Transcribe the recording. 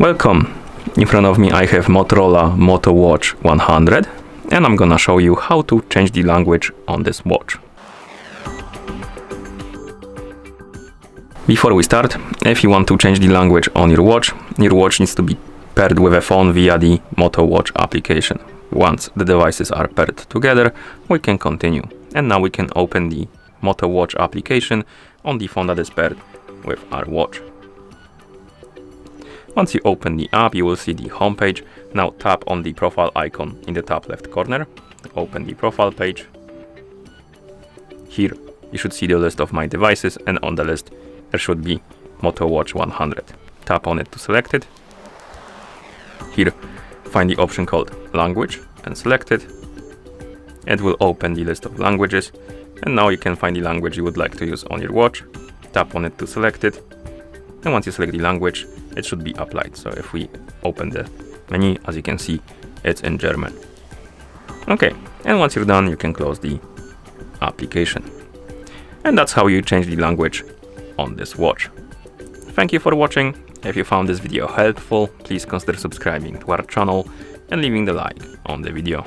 Welcome! In front of me I have Motorola Moto Watch 100 and I'm gonna show you how to change the language on this watch. Before we start, if you want to change the language on your watch needs to be paired with a phone via the Moto Watch application. Once the devices are paired together, we can continue. And now we can open the Moto Watch application on the phone that is paired with our watch. Once you open the app, you will see the home page. Now tap on the profile icon in the top left corner. Open the profile page. Here you should see the list of my devices, and on the list there should be Moto Watch 100. Tap on it to select it. Here find the option called language and select it. It will open the list of languages, and now you can find the language you would like to use on your watch. Tap on it to select it. And once you select the language, it should be applied. So if we open the menu, as you can see, it's in German. Okay, and once you're done, you can close the application. And that's how you change the language on this watch. Thank you for watching. If you found this video helpful, please consider subscribing to our channel and leaving the like on the video.